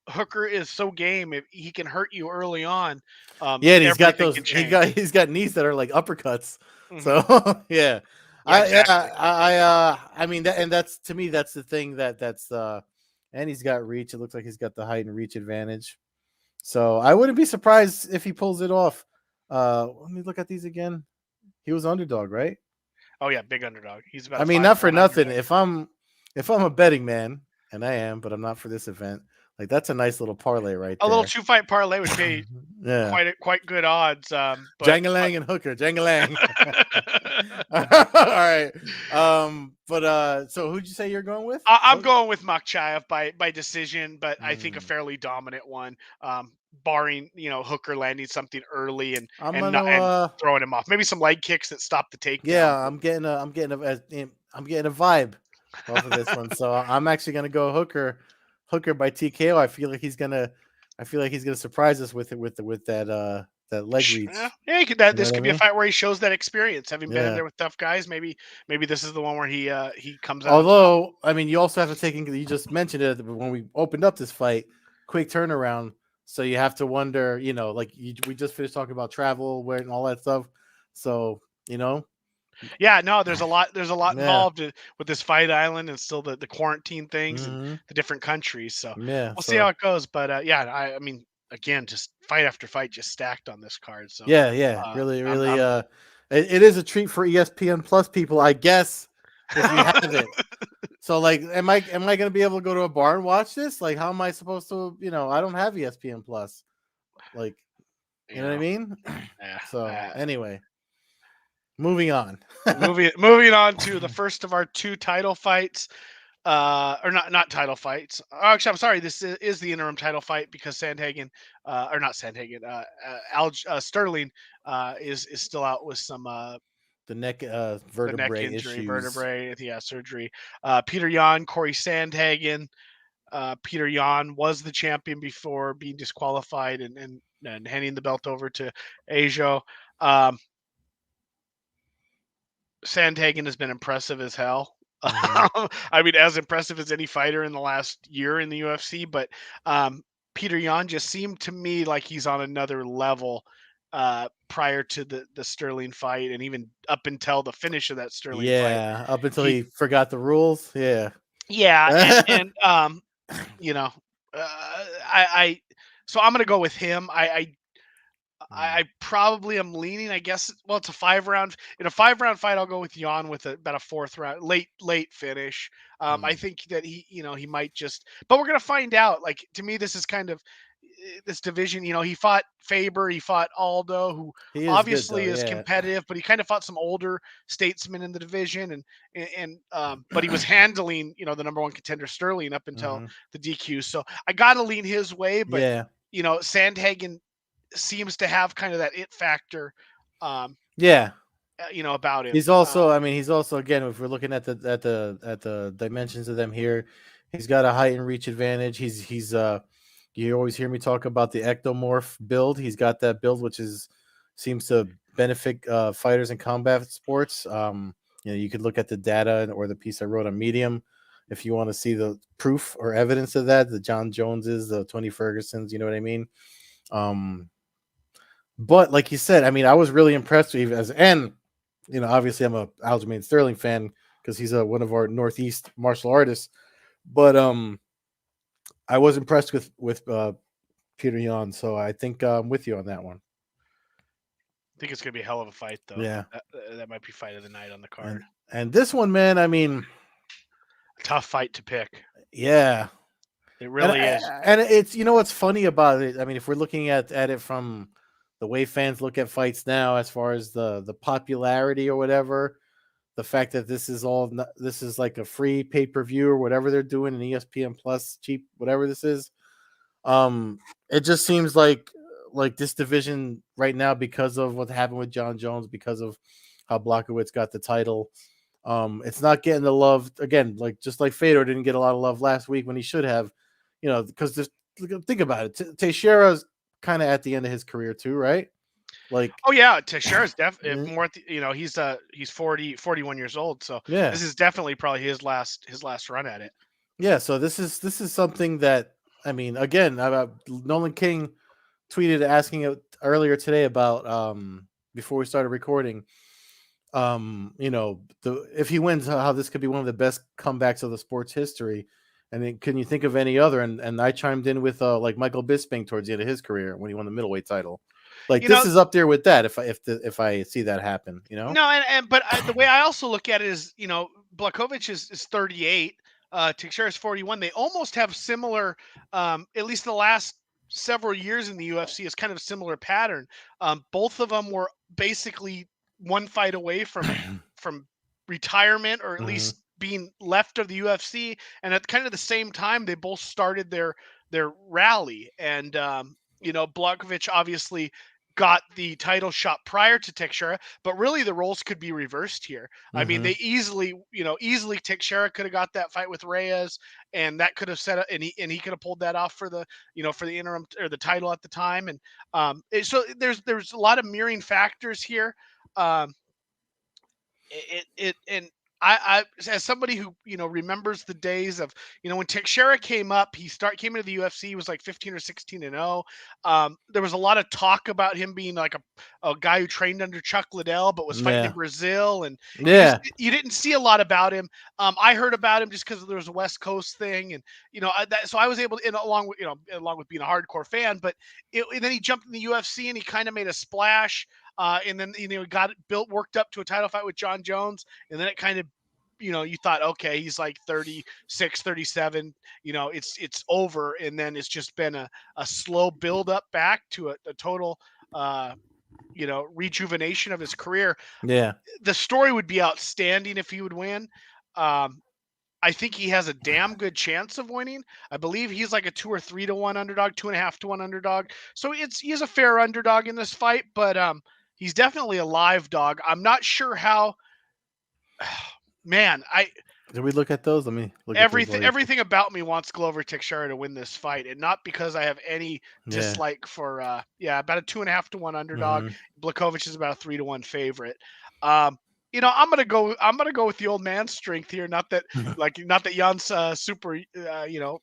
[SPEAKER 2] Hooker is so game. If he can hurt you early on,
[SPEAKER 1] yeah. And he's got
[SPEAKER 2] everything
[SPEAKER 1] those.
[SPEAKER 2] can change.
[SPEAKER 1] He's got knees that are like uppercuts.
[SPEAKER 2] Hmm.
[SPEAKER 1] So yeah,
[SPEAKER 2] Yeah, exactly.
[SPEAKER 1] I mean that, and that's to me that's the thing that's and he's got reach. It looks like he's got the height and reach advantage. So I wouldn't be surprised if he pulls it off. Let me look at these again. He was underdog, right?
[SPEAKER 2] Oh yeah, big underdog. He's about
[SPEAKER 1] I
[SPEAKER 2] a
[SPEAKER 1] mean,
[SPEAKER 2] five
[SPEAKER 1] not
[SPEAKER 2] to
[SPEAKER 1] for
[SPEAKER 2] one
[SPEAKER 1] nothing.
[SPEAKER 2] underdog.
[SPEAKER 1] If I'm a betting man, and I am, but I'm not for this event. Like that's a nice little parlay right
[SPEAKER 2] A little
[SPEAKER 1] there.
[SPEAKER 2] 2 fight parlay would pay
[SPEAKER 1] Yeah,
[SPEAKER 2] quite good odds. But
[SPEAKER 1] Jangalang and Hooker, Jangalang. All right. But so who'd you say you're going with?
[SPEAKER 2] I'm going with Makhachev by decision, but I think a
[SPEAKER 1] Mm.
[SPEAKER 2] fairly dominant one, barring Hooker landing something early and
[SPEAKER 1] I'm
[SPEAKER 2] and
[SPEAKER 1] gonna
[SPEAKER 2] not and throwing him off. Maybe some leg kicks that stop the takedown.
[SPEAKER 1] yeah, I'm getting a vibe off of this one. So I'm actually gonna go Hooker by TKO. I feel like he's gonna surprise us with it with that leg
[SPEAKER 2] Yeah,
[SPEAKER 1] reach.
[SPEAKER 2] yeah,
[SPEAKER 1] You know
[SPEAKER 2] this
[SPEAKER 1] what I
[SPEAKER 2] could be a
[SPEAKER 1] mean?
[SPEAKER 2] fight where he shows that experience, having been in
[SPEAKER 1] Yeah.
[SPEAKER 2] there with tough guys. Maybe this is the one where he comes out on top.
[SPEAKER 1] Although, I mean, you also have to take you just mentioned it when we opened up this fight, quick turnaround. So you have to wonder, like we just finished talking about travel, where and all that stuff. So, you know,
[SPEAKER 2] Yeah, no, there's a lot
[SPEAKER 1] Yeah.
[SPEAKER 2] involved with this Fight Island and still the quarantine things and
[SPEAKER 1] Hmm.
[SPEAKER 2] the different countries. So
[SPEAKER 1] Yeah.
[SPEAKER 2] we'll see how
[SPEAKER 1] So
[SPEAKER 2] it goes. But yeah, I mean, again, just fight after fight, just stacked on this card. So
[SPEAKER 1] yeah, yeah.
[SPEAKER 2] uh,
[SPEAKER 1] Really, really.
[SPEAKER 2] I'm
[SPEAKER 1] It is a treat for ESPN Plus people, I guess, if you have it. So like, am I going to be able to go to a bar and watch this? Like, how am I supposed to? I don't have ESPN Plus. Like, you
[SPEAKER 2] you
[SPEAKER 1] know what I
[SPEAKER 2] know,
[SPEAKER 1] mean?
[SPEAKER 2] yeah.
[SPEAKER 1] So anyway, moving on.
[SPEAKER 2] Moving on to the first of our two title fights. Or not title fights. Actually, I'm sorry. This is the interim title fight because Sandhagen, or not Sandhagen, Sterling, is still out with some
[SPEAKER 1] The neck
[SPEAKER 2] the neck
[SPEAKER 1] vertebrae
[SPEAKER 2] injury,
[SPEAKER 1] issues.
[SPEAKER 2] vertebrae, yeah, surgery. Peter Yan, Corey Sandhagen. Peter Yan was the champion before being disqualified and handing the belt over to Ajo. Um, Sandhagen has been impressive as hell.
[SPEAKER 1] Hmm.
[SPEAKER 2] I mean, as impressive as any fighter in the last year in the UFC. But um, Peter Yan just seemed to me like he's on another level prior to the Sterling fight, and even up until the finish of that Sterling fight.
[SPEAKER 1] Yeah, up until
[SPEAKER 2] He,
[SPEAKER 1] he forgot the rules. Yeah.
[SPEAKER 2] yeah, and you know, I so I'm gonna go with him. I probably am leaning. I guess. Well, it's a 5 round. In a 5 round fight, I'll go with Jan with about a fourth round, late finish. I
[SPEAKER 1] Mm.
[SPEAKER 2] think that he might just. But we're gonna find out. Like to me, this is kind of this division. He fought Faber, he fought Aldo, who
[SPEAKER 1] He is good
[SPEAKER 2] obviously
[SPEAKER 1] though.
[SPEAKER 2] is
[SPEAKER 1] Yeah.
[SPEAKER 2] competitive, but he kind of fought some older statesmen in the division, and but he was handling the number one contender Sterling up until
[SPEAKER 1] Hmm.
[SPEAKER 2] the DQ. So I gotta lean his way, but.
[SPEAKER 1] Yeah.
[SPEAKER 2] Sandhagen seems to have kind of that it factor, um,
[SPEAKER 1] Yeah.
[SPEAKER 2] about him.
[SPEAKER 1] He's also. I mean, he's also again. If we're looking at the dimensions of them here, he's got a height and reach advantage. He's. You always hear me talk about the ectomorph build. He's got that build, which seems to benefit fighters in combat sports. You could look at the data or the piece I wrote on Medium if you want to see the proof or evidence of that. The John Joneses, the Tony Fergusons. You know what I mean? Um, but like you said, I mean, I was really impressed with obviously I'm a Aljamain Sterling fan because he's one of our Northeast martial artists. But I was impressed with Peter Yan, so I think I'm with you on that one.
[SPEAKER 2] I think it's gonna be a hell of a fight, though.
[SPEAKER 1] Yeah,
[SPEAKER 2] That might be fight of the night on the card.
[SPEAKER 1] and this one, man, I mean,
[SPEAKER 2] Tough fight to pick.
[SPEAKER 1] yeah,
[SPEAKER 2] It
[SPEAKER 1] and
[SPEAKER 2] really is.
[SPEAKER 1] it's what's funny about it. I mean, if we're looking at it from the way fans look at fights now, as far as the popularity or whatever, the fact that this is like a free pay-per-view or whatever they're doing in ESPN Plus cheap whatever this is. It just seems like this division right now, because of what happened with John Jones, because of how Blachowicz got the title, it's not getting the love again. Like just like Fedor didn't get a lot of love last week when he should have, because just think about it. Teixeira's kind of at the end of his career too, right? Like,
[SPEAKER 2] Oh yeah, Teixeira's
[SPEAKER 1] mm,
[SPEAKER 2] more. He's 41 years old, so
[SPEAKER 1] yeah,
[SPEAKER 2] this is definitely probably his last run at it.
[SPEAKER 1] yeah. So this is something that, I mean, again, Nolan King tweeted asking it earlier today about before we started recording. If he wins, how this could be one of the best comebacks of the sport's history. And then, can you think of any other? And I chimed in with like Michael Bisping towards the end of his career when he won the middleweight title. Like
[SPEAKER 2] You
[SPEAKER 1] this
[SPEAKER 2] know,
[SPEAKER 1] is up there with that. If I see that happen,
[SPEAKER 2] No, but the way I also look at it is, Blachowicz is 38, Teixeira is 41. They almost have similar, at least the last several years in the UFC is kind of a similar pattern. Both of them were basically one fight away from retirement, or at
[SPEAKER 1] Hmm.
[SPEAKER 2] least being left of the UFC. And at kind of the same time, they both started their rally. And Blachowicz obviously got the title shot prior to Teixeira, but really the roles could be reversed here. I mean,
[SPEAKER 1] Hmm.
[SPEAKER 2] they easily Teixeira could have got that fight with Reyes, and that could have set up, and he could have pulled that off for the interim or the title at the time. And so there's a lot of mirroring factors here. Um, and as somebody who remembers the days of when Teixeira came up, came into the UFC, he was like 15 or 16 and 0. There was a lot of talk about him being like a guy who trained under Chuck Liddell but was fighting in
[SPEAKER 1] Yeah.
[SPEAKER 2] Brazil, and
[SPEAKER 1] Yeah.
[SPEAKER 2] you didn't see a lot about him. I heard about him just because there was a West Coast thing, and so I was able to, along with being a hardcore fan, but and then he jumped in the UFC and he kind of made a splash. And then got it worked up to a title fight with John Jones, and then it kind of you thought, okay, he's like 36, 37, it's over. And then it's just been a slow build up back to a total, rejuvenation of his career.
[SPEAKER 1] Yeah.
[SPEAKER 2] The story would be outstanding if he would win. Um, I think he has a damn good chance of winning. I believe he's like a 2 or 3 to 1 underdog, 2.5 to 1 underdog. So he's a fair underdog in this fight, but he's definitely a live dog. I'm not sure how. Man,
[SPEAKER 1] Did we look at those? Let me look at those.
[SPEAKER 2] everything about me wants Glover Teixeira to win this fight, and not because I have any
[SPEAKER 1] Yeah.
[SPEAKER 2] dislike for about a 2.5 to 1 underdog.
[SPEAKER 1] Hmm.
[SPEAKER 2] Blakovic is about a 3 to 1 favorite. I'm gonna go with the old man strength here. Not that Jan's super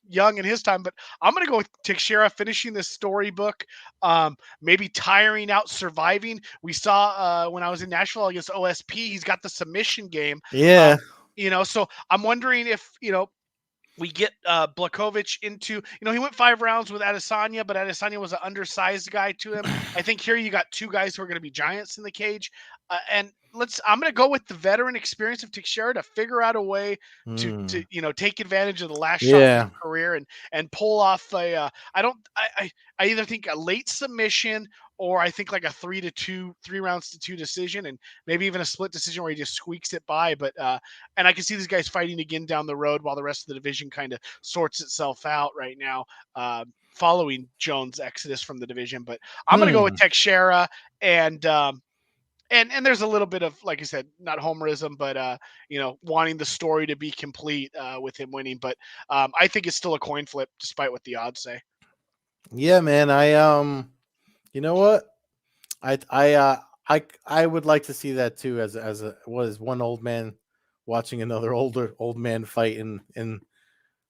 [SPEAKER 2] young in his time, but I'm gonna go with Teixeira finishing this storybook. Maybe tiring out, surviving. We saw when I was in Nashville against OSP, he's got the submission game.
[SPEAKER 1] Yeah.
[SPEAKER 2] So I'm wondering if we get Blakovic into, he went 5 rounds with Adesanya, but Adesanya was an undersized guy to him. I think here you got two guys who are going to be giants in the cage. And I'm going to go with the veteran experience of Teixeira to figure out a way to take advantage of the last shot of
[SPEAKER 1] Yeah.
[SPEAKER 2] his career and pull off I either think a late submission, or I think like a 3 rounds to 2 decision, and maybe even a split decision where he just squeaks it by. But and I can see these guys fighting again down the road while the rest of the division kind of sorts itself out right now, following Jones' exodus from the division. But I'm going to go with Teixeira, and there's a little bit of, like I said, not homerism, but wanting the story to be complete with him winning. But I think it's still a coin flip, despite what the odds say.
[SPEAKER 1] Yeah, man. You know what? I would like to see that too, as a was one old man watching another old man fight in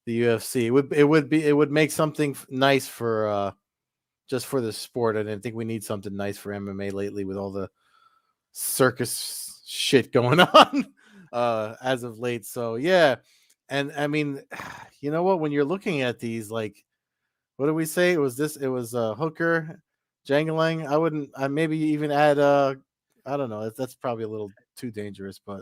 [SPEAKER 1] the UFC. It would make something nice for just for the sport. And I think we need something nice for MMA lately with all the circus shit going on as of late. So yeah. And I mean, you know what, when you're looking at these, like, what did we say? It was Hooker, Jangalang. I maybe even add I don't know. That's probably a little too dangerous, but I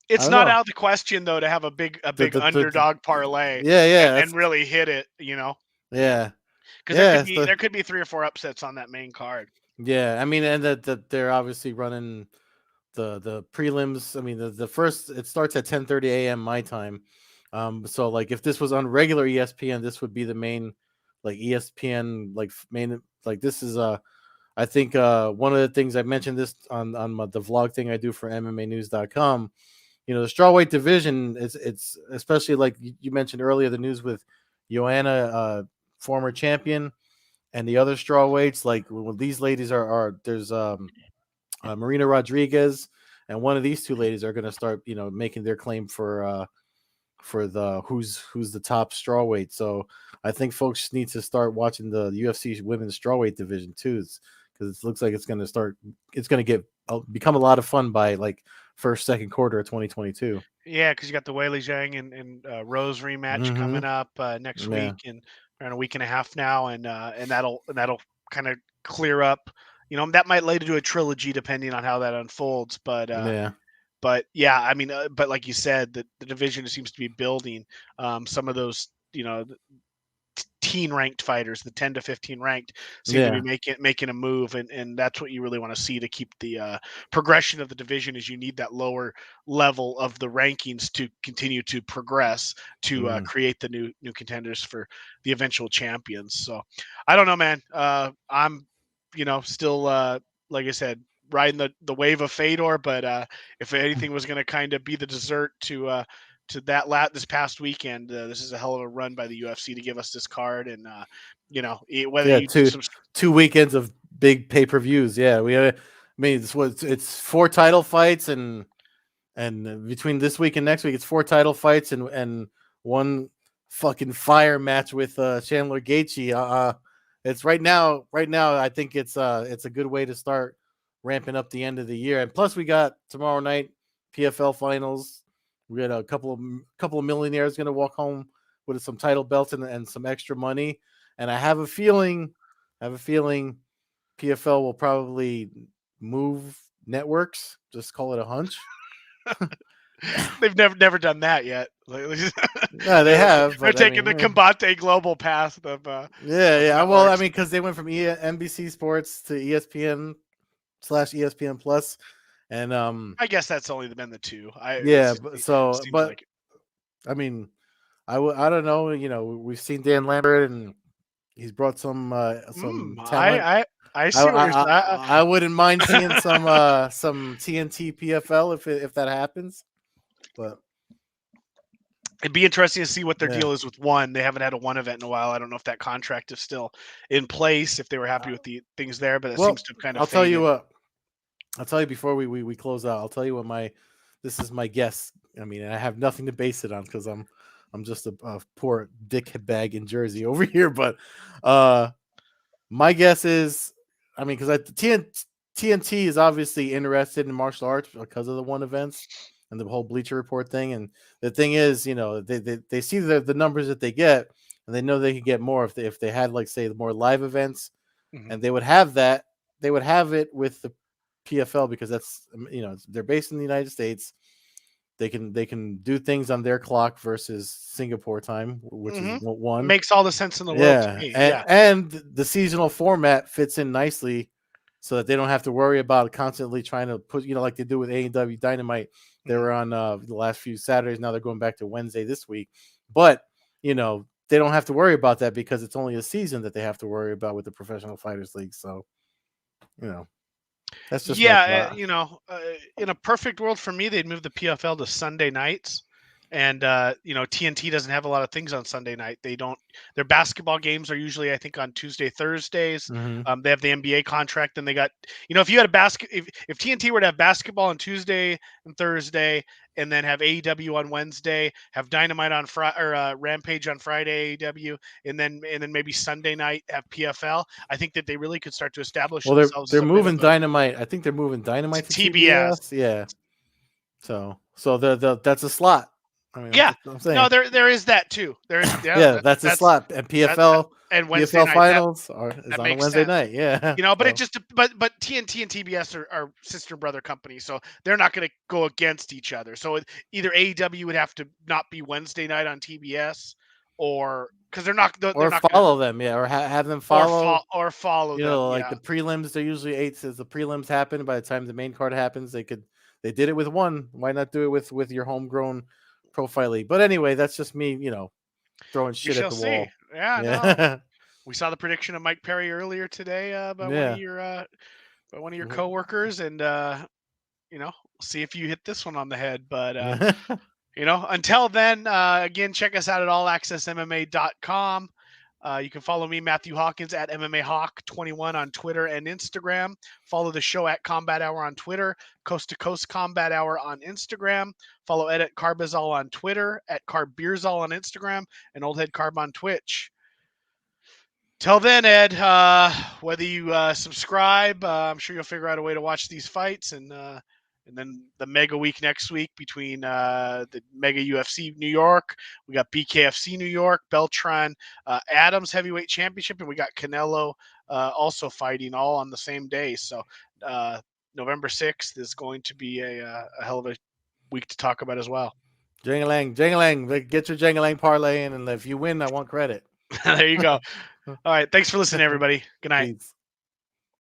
[SPEAKER 2] It's
[SPEAKER 1] don't
[SPEAKER 2] not
[SPEAKER 1] know.
[SPEAKER 2] out of the question though to have a big
[SPEAKER 1] The
[SPEAKER 2] underdog parlay
[SPEAKER 1] yeah, yeah,
[SPEAKER 2] and
[SPEAKER 1] that's
[SPEAKER 2] really hit it,
[SPEAKER 1] yeah.
[SPEAKER 2] because there
[SPEAKER 1] Yeah,
[SPEAKER 2] could
[SPEAKER 1] it's
[SPEAKER 2] be there could be 3 or 4 upsets on that main card.
[SPEAKER 1] yeah. I mean, and that they're obviously running the prelims. I mean, the first, it starts at 10:30 a.m. my time. So like if this was on regular ESPN, this would be the main, like, ESPN, like main, like this is I think one of the things I mentioned this on the vlog thing I do for MMAnews.com. The strawweight division, it's especially like you mentioned earlier, the news with Joanna, former champion, and the other strawweights. Like, well, these ladies are there's Marina Rodriguez, and one of these two ladies are going to start making their claim for the who's the top strawweight. So I think folks need to start watching the UFC women's strawweight division too, because it looks like it's going to become a lot of fun by like second quarter of 2022.
[SPEAKER 2] Yeah, because you got the Weili Zhang and Rose rematch
[SPEAKER 1] Mm-hmm.
[SPEAKER 2] coming up next
[SPEAKER 1] Yeah.
[SPEAKER 2] week, and around a week and a half now, and that'll kind of clear up. That might lead to a trilogy depending on how that unfolds.
[SPEAKER 1] Yeah.
[SPEAKER 2] But yeah, I mean, but like you said, the division seems to be building. Some of those, teen ranked fighters, the 10 to 15 ranked, seem to be
[SPEAKER 1] Yeah.
[SPEAKER 2] making a move, and that's what you really want to see to keep the progression of the division. Is you need that lower level of the rankings to continue to progress to
[SPEAKER 1] Mm.
[SPEAKER 2] create the new contenders for the eventual champions. So I don't know, man. I'm still like I said, riding the wave of Fedor, but if anything was going to kind of be the dessert to that this past weekend, this is a hell of a run by the UFC to give us this card, and whether
[SPEAKER 1] Yeah.
[SPEAKER 2] you do
[SPEAKER 1] Two
[SPEAKER 2] some.
[SPEAKER 1] two weekends of big pay-per-views. Yeah. I mean, it's 4 title fights, and And between this week and next week, it's 4 title fights and one fucking fire match with Chandler Gaethje. It's right now. Right now, I think it's a good way to start ramping up the end of the year. And plus, we got tomorrow night PFL finals. We got a couple of millionaires going to walk home with some title belts and some extra money. And I have a feeling PFL will probably move networks. Just call it a hunch.
[SPEAKER 2] They've never done that yet.
[SPEAKER 1] No, they have.
[SPEAKER 2] They're
[SPEAKER 1] But I
[SPEAKER 2] taking
[SPEAKER 1] mean,
[SPEAKER 2] the Combate global path of
[SPEAKER 1] yeah. Well, I
[SPEAKER 2] networks.
[SPEAKER 1] mean, because they went from NBC Sports to ESPN/ESPN Plus, and
[SPEAKER 2] I guess that's only been the two.
[SPEAKER 1] yeah.
[SPEAKER 2] Seems like
[SPEAKER 1] I mean, I don't know. You know, we've seen Dan Lambert, and he's brought some talent.
[SPEAKER 2] I see what you're saying.
[SPEAKER 1] I wouldn't mind seeing some TNT PFL if that happens, but
[SPEAKER 2] it'd be interesting to see what their
[SPEAKER 1] yeah.
[SPEAKER 2] deal is with one. They haven't had a one event in a while. I don't know if that contract is still in place, if they were happy with the things there, but it seems to have kind of
[SPEAKER 1] I'll tell you
[SPEAKER 2] faded.
[SPEAKER 1] what. I'll tell you before we close out. I'll tell you what this is my guess. I mean, I have nothing to base it on because I'm just a poor dick bag in Jersey over here. But my guess is, I mean, because TNT is obviously interested in martial arts because of the one events and the whole Bleacher Report thing. And the thing is, you know, they see the numbers that they get, and they know they could get more if they had, like, say, more live events, and they would have that. They would have it with the PFL because that's, you know, they're based in the United States. They can do things on their clock versus Singapore time, which is one.
[SPEAKER 2] Makes all the sense in the world to me.
[SPEAKER 1] And the seasonal format fits in nicely, so that they don't have to worry about constantly trying to put, you know, like they do with AEW Dynamite. They were on the last few Saturdays. Now they're going back to Wednesday this week, but you know, they don't have to worry about that because it's only a season that they have to worry about with the Professional Fighters League. So, you know. That's just
[SPEAKER 2] you know, in a perfect world for me, they'd move the PFL to Sunday nights, and you know, TNT doesn't have a lot of things on Sunday night. They don't. Their basketball games are usually, I think, on Tuesday, Thursdays. They have the NBA contract, and they got, you know, if you had if TNT were to have basketball on Tuesday and Thursday, and then have AEW on Wednesday, have Dynamite on Friday, or Rampage on Friday, AEW, and then maybe Sunday night have PFL. I think that they really could start to establish themselves.
[SPEAKER 1] They're
[SPEAKER 2] as a
[SPEAKER 1] moving
[SPEAKER 2] bit of
[SPEAKER 1] Dynamite. I think they're moving Dynamite to
[SPEAKER 2] TBS.
[SPEAKER 1] TBS. Yeah. So that's a slot. I mean,
[SPEAKER 2] Yeah.
[SPEAKER 1] I'm saying.
[SPEAKER 2] No, there is that too. There's
[SPEAKER 1] that's a slot. And PFL
[SPEAKER 2] and Wednesday
[SPEAKER 1] PFL
[SPEAKER 2] night,
[SPEAKER 1] finals is
[SPEAKER 2] that
[SPEAKER 1] on a
[SPEAKER 2] makes
[SPEAKER 1] Wednesday
[SPEAKER 2] sense.
[SPEAKER 1] night. Yeah.
[SPEAKER 2] You know, but it just but TNT and TBS are sister brother companies, so they're not going to go against each other. So either AEW would have to not be Wednesday night on TBS, or because they're not
[SPEAKER 1] follow them, or have them follow
[SPEAKER 2] or follow
[SPEAKER 1] you
[SPEAKER 2] them.
[SPEAKER 1] know, like the prelims. They're usually 8. As the prelims happen, by the time the main card happens, they did it with one. Why not do it with your homegrown profile league? But anyway, that's just me, you know, throwing shit at the wall.
[SPEAKER 2] Yeah, no. We saw the prediction of Mike Perry earlier today by one of your coworkers, and you know, see if you hit this one on the head. But you know, until then, again, check us out at allaccessmma.com. You can follow me, Matthew Hawkins, at MMAHawk21 on Twitter and Instagram. Follow the show at Combat Hour on Twitter, Coast-to-Coast Combat Hour on Instagram. Follow Ed at Carbazol on Twitter, at Carbeerzol on Instagram, and Old Head Carb on Twitch. Till then, Ed, whether you subscribe, I'm sure you'll figure out a way to watch these fights, and then the mega week next week between the mega UFC New York, we got BKFC New York, Beltran Adams heavyweight championship, and we got Canelo also fighting all on the same day. So November 6th is going to be a hell of a week to talk about as well.
[SPEAKER 1] Jangalang, get your Jangalang parlay in, and if you win, I want credit.
[SPEAKER 2] There you go. All right. Thanks for listening, everybody. Good night.
[SPEAKER 1] Peace.